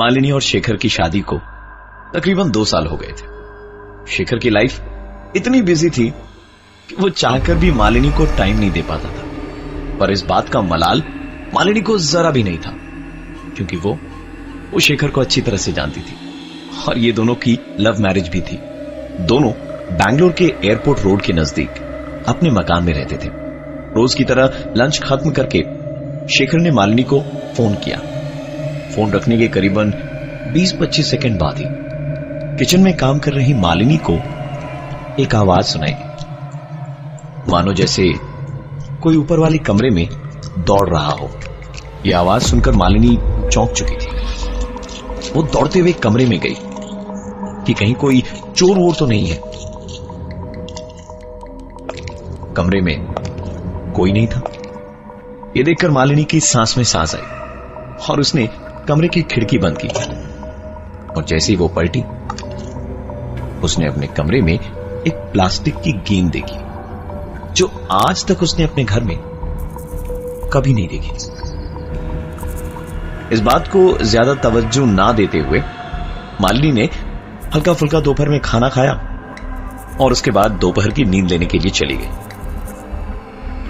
मालिनी और शेखर की शादी को तकरीबन 2 साल हो गए थे। शेखर की लाइफ इतनी बिजी थी कि वो चाहकर भी मालिनी को टाइम नहीं दे पाता था, पर इस बात का मलाल मालिनी को जरा भी नहीं था, क्योंकि वो शेखर को अच्छी तरह से जानती थी और ये दोनों की लव मैरिज भी थी। दोनों बैंगलोर के एयरपोर्ट रोड के नजदीक अपने मकान में रहते थे। रोज की तरह लंच खत्म करके शेखर ने मालिनी को फोन किया। फोन रखने के करीबन 20-25 सेकंड बाद ही किचन में काम कर रही मालिनी को एक आवाज सुनाई दी, मानो जैसे कोई ऊपर वाले कमरे में दौड़ रहा हो। यह आवाज सुनकर मालिनी चौंक चुकी थी। वो दौड़ते हुए कमरे में गई कि कहीं कोई चोर वोर तो नहीं है। कमरे में कोई नहीं था। यह देखकर मालिनी की सांस में सांस आई और उसने कमरे की खिड़की बंद की और जैसे ही वो पलटी, उसने अपने कमरे में एक प्लास्टिक की गेंद देखी जो आज तक उसने अपने घर में कभी नहीं देखी। इस बात को ज्यादा तवज्जो ना देते हुए मालिनी ने हल्का फुल्का दोपहर में खाना खाया और उसके बाद दोपहर की नींद लेने के लिए चली गई।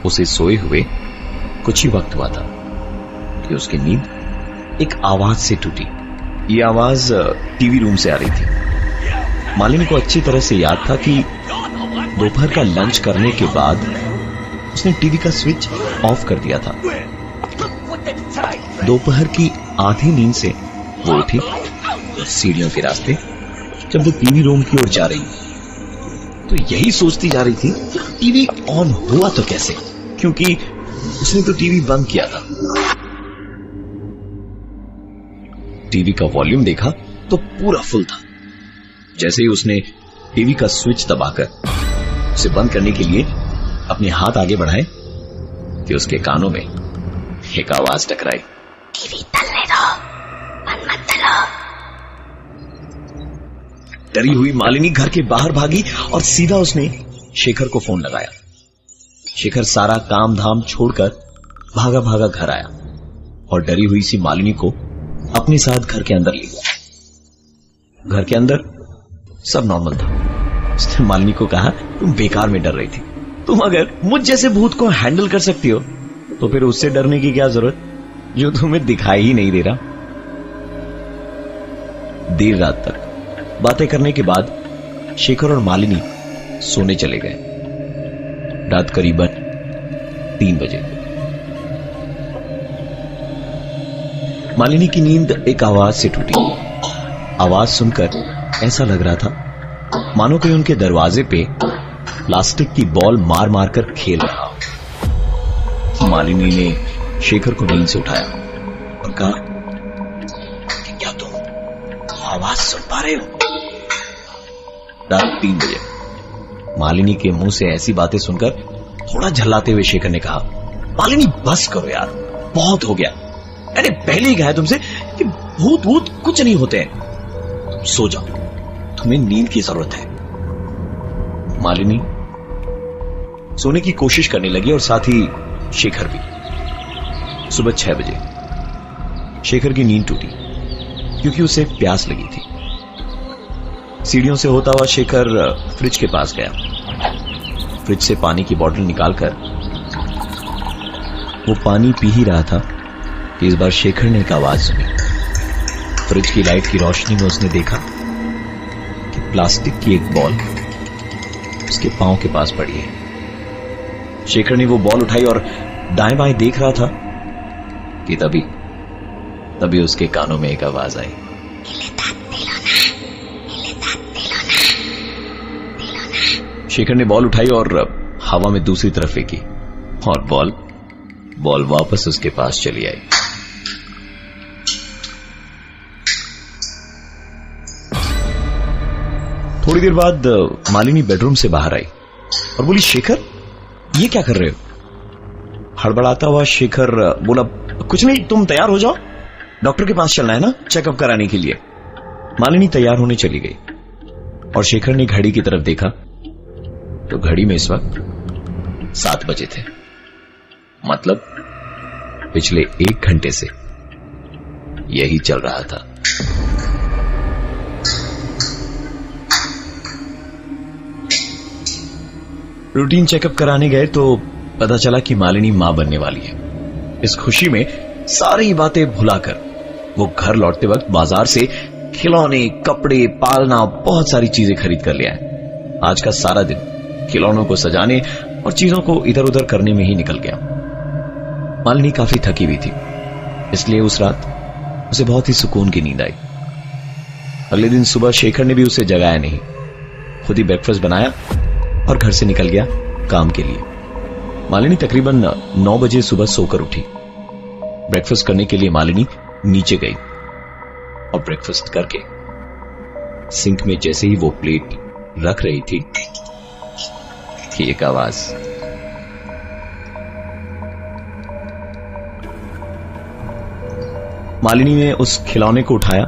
उसे सोए हुए कुछ ही वक्त हुआ था कि उसकी नींद एक आवाज से टूटी। यह आवाज टीवी रूम से आ रही थी। मालिनी को अच्छी तरह से याद था कि दोपहर का लंच करने के बाद उसने टीवी का स्विच ऑफ कर दिया था। दोपहर की आधी नींद से वो उठी, सीढ़ियों के रास्ते जब वो टीवी रूम की ओर जा रही तो यही सोचती जा रही थी टीवी ऑन हुआ तो कैसे, क्योंकि उसने तो टीवी बंद किया था। टीवी का वॉल्यूम देखा तो पूरा फुल था। जैसे ही उसने टीवी का स्विच दबाकर उसे बंद करने के लिए अपने हाथ आगे बढ़ाए कि उसके कानों में एक आवाज टकराई, टीवी चलने दो, बंद मत करो। डरी हुई मालिनी घर के बाहर भागी और सीधा उसने शेखर को फोन लगाया। शेखर सारा काम धाम छोड़कर भागा भागा घर आया और डरी हुई सी मालिनी को अपने साथ घर के अंदर ले गया। घर के अंदर सब नॉर्मल था। उसने मालिनी को कहा, तुम बेकार में डर रही थी। तुम अगर मुझ जैसे भूत को हैंडल कर सकती हो तो फिर उससे डरने की क्या जरूरत जो तुम्हें दिखाई ही नहीं दे रहा। देर रात तक बातें करने के बाद शेखर और मालिनी सोने चले गए। रात करीबन 3 बजे मालिनी की नींद एक आवाज से टूटी। आवाज सुनकर ऐसा लग रहा था मानो कोई उनके दरवाजे पे प्लास्टिक की बॉल मार मार कर खेल रहा हो। मालिनी ने शेखर को नींद से उठाया और कहा, क्या तुम आवाज सुन पा रहे हो? रात 3 बजे मालिनी के मुंह से ऐसी बातें सुनकर थोड़ा झल्लाते हुए शेखर ने कहा, मालिनी बस करो यार, बहुत हो गया। मैंने पहले ही कहा तुमसे कि भूत भूत कुछ नहीं होते हैं। तुम सो जाओ, तुम्हें नींद की जरूरत है। मालिनी सोने की कोशिश करने लगी और साथ ही शेखर भी। सुबह 6 बजे शेखर की नींद टूटी क्योंकि उसे प्यास लगी थी। सीढ़ियों से होता हुआ शेखर फ्रिज के पास गया। फ्रिज से पानी की बोतल निकालकर वो पानी पी ही रहा था कि इस बार शेखर ने एक आवाज सुनी। फ्रिज की लाइट की रोशनी में उसने देखा कि प्लास्टिक की एक बॉल उसके पांव के पास पड़ी है। शेखर ने वो बॉल उठाई और दाएं बाएं देख रहा था कि तभी उसके कानों में एक आवाज आई, शेखर ने बॉल उठाई और हवा में दूसरी तरफ फेंकी और बॉल वापस उसके पास चली आई। थोड़ी देर बाद मालिनी बेडरूम से बाहर आई और बोली, शेखर ये क्या कर रहे हो? हड़बड़ाता हुआ शेखर बोला, कुछ नहीं, तुम तैयार हो जाओ, डॉक्टर के पास चलना है ना चेकअप कराने के लिए। मालिनी तैयार होने चली गई और शेखर ने घड़ी की तरफ देखा तो घड़ी में इस वक्त 7 बजे थे। मतलब पिछले 1 घंटे से यही चल रहा था। रूटीन चेकअप कराने गए तो पता चला कि मालिनी मां बनने वाली है। इस खुशी में सारी बातें भुलाकर वो घर लौटते वक्त बाजार से खिलौने, कपड़े, पालना, बहुत सारी चीजें खरीद कर ले आए। आज का सारा दिन खिलौनों को सजाने और चीजों को इधर उधर करने में ही निकल गया। मालिनी काफी थकी हुई थी, इसलिए उस रात उसे बहुत ही सुकून की नींद आई। अगले दिन सुबह शेखर ने भी उसे जगाया नहीं, खुद ही ब्रेकफास्ट बनाया और घर से निकल गया काम के लिए। मालिनी तकरीबन 9 बजे सुबह सोकर उठी। ब्रेकफास्ट करने के लिए मालिनी नीचे गई और ब्रेकफास्ट करके सिंक में जैसे ही वो प्लेट रख रही थी कि एक आवाज, मालिनी ने उस खिलौने को उठाया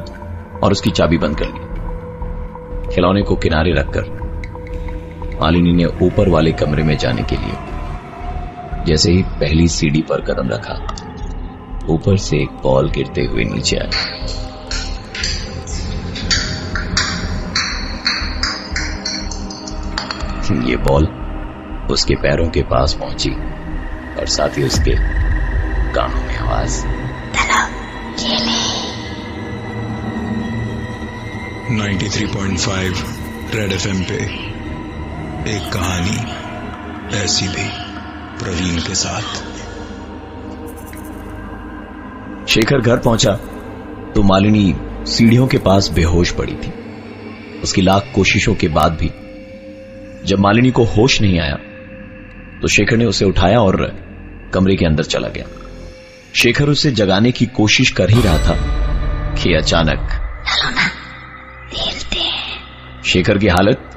और उसकी चाबी बंद कर ली। खिलौने को किनारे रखकर मालिनी ने ऊपर वाले कमरे में जाने के लिए जैसे ही पहली सीढ़ी पर कदम रखा, ऊपर से एक बॉल गिरते हुए नीचे आया। ये बॉल उसके पैरों के पास पहुंची और साथ ही उसके कानों में आवाज, 93.5 रेड एफएम पे एक कहानी ऐसी भी प्रवीण के साथ। शेखर घर पहुंचा तो मालिनी सीढ़ियों के पास बेहोश पड़ी थी। उसकी लाख कोशिशों के बाद भी जब मालिनी को होश नहीं आया तो शेखर ने उसे उठाया और कमरे के अंदर चला गया। शेखर उसे जगाने की कोशिश कर ही रहा था कि अचानक शेखर की हालत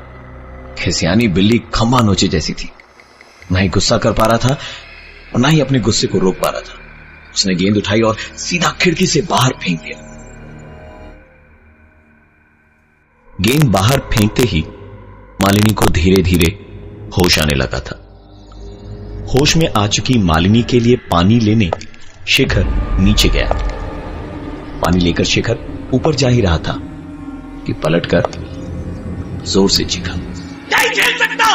खिसियानी बिल्ली खंभा नोचे जैसी थी। ना ही गुस्सा कर पा रहा था और ना ही अपने गुस्से को रोक पा रहा था। उसने गेंद उठाई और सीधा खिड़की से बाहर फेंक दिया। गेंद बाहर फेंकते ही मालिनी को धीरे धीरे होश आने लगा था। होश में आ चुकी मालिनी के लिए पानी लेने शेखर नीचे गया। पानी लेकर शेखर ऊपर जा ही रहा था कि पलटकर जोर से चीखा, नहीं खेल सकता,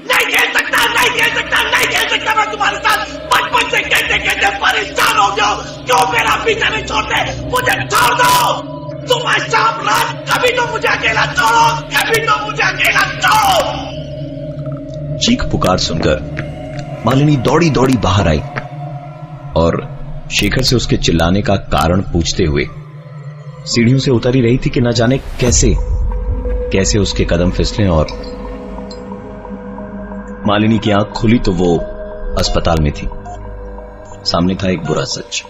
नहीं खेल सकता, नहीं खेल सकता, नहीं खेल सकता। मैं तुम्हारे साथ बचपन से कहते कहते परेशान हो गया। क्यों मेरा पीछा नहीं छोड़ते? मुझे छोड़ दो। सुबह शाम रात कभी तो मुझे अकेला छोड़ो, कभी तो मुझे अकेला छोड़ो। चीख पुकार सुनकर मालिनी दौड़ी दौड़ी बाहर आई और शेखर से उसके चिल्लाने का कारण पूछते हुए सीढ़ियों से उतर ही रही थी कि न जाने कैसे कैसे उसके कदम फिसले और मालिनी की आंख खुली तो वो अस्पताल में थी। सामने था एक बुरा सच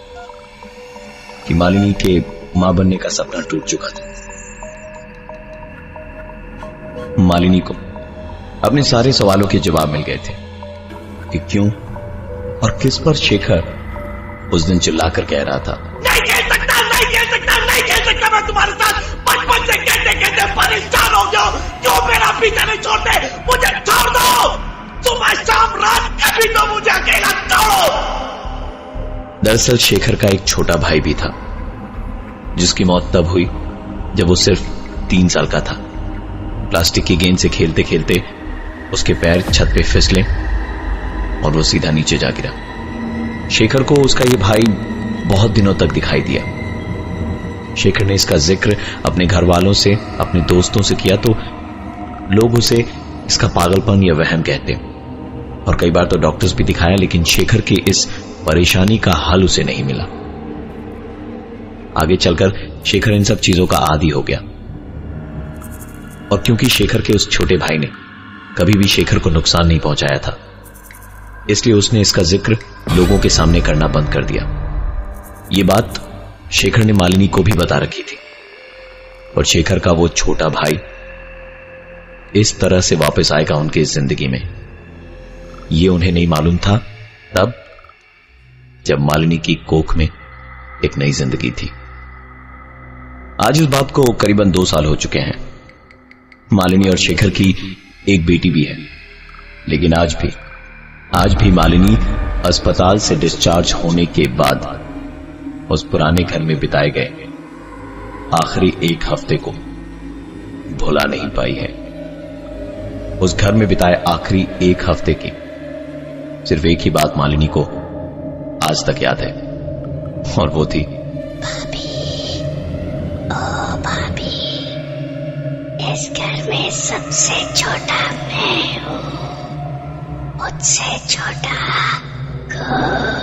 कि मालिनी के मां बनने का सपना टूट चुका था। मालिनी को अपने सारे सवालों के जवाब मिल गए थे कि क्यों और किस पर शेखर उस दिन चिल्लाकर कह रहा था, नहीं खेल सकता, नहीं खेल सकता, नहीं खेल सकता। मैं तुम्हारे साथ बचपन से कहते कहते परेशान हो गया। क्यों मेरा पीछा नहीं छोड़ते? मुझे छोड़ दो। सुबह शाम रात कभी तो मुझे अकेला छोड़ो। दरअसल शेखर का एक छोटा भाई भी था जिसकी मौत तब हुई जब वो सिर्फ 3 साल का था। प्लास्टिक की गेंद से खेलते खेलते उसके पैर छत पे फिसले और वो सीधा नीचे जा गिरा। शेखर को उसका ये भाई बहुत दिनों तक दिखाई दिया। शेखर ने इसका जिक्र अपने घर वालों से, अपने दोस्तों से किया तो लोग उसे इसका पागलपन या वहम कहते और कई बार तो डॉक्टर्स भी दिखाया, लेकिन शेखर की इस परेशानी का हल उसे नहीं मिला। आगे चलकर शेखर इन सब चीजों का आदी हो गया और क्योंकि शेखर के उस छोटे भाई ने कभी भी शेखर को नुकसान नहीं पहुंचाया था, इसलिए उसने इसका जिक्र लोगों के सामने करना बंद कर दिया। यह बात शेखर ने मालिनी को भी बता रखी थी और शेखर का वो छोटा भाई इस तरह से वापस आएगा उनकी जिंदगी में, ये उन्हें नहीं मालूम था तब जब मालिनी की कोख में एक नई जिंदगी थी। आज इस बात को करीबन 2 साल हो चुके हैं। मालिनी और शेखर की एक बेटी भी है, लेकिन आज भी मालिनी अस्पताल से डिस्चार्ज होने के बाद उस पुराने घर में बिताए गए आखिरी एक हफ्ते को भुला नहीं पाई है। उस घर में बिताए आखिरी एक हफ्ते की सिर्फ एक ही बात मालिनी को आज तक याद है, और वो थी भाभी, ओ भाभी, इस घर में सबसे छोटा मैं हूँ, मुझसे छोटा कोई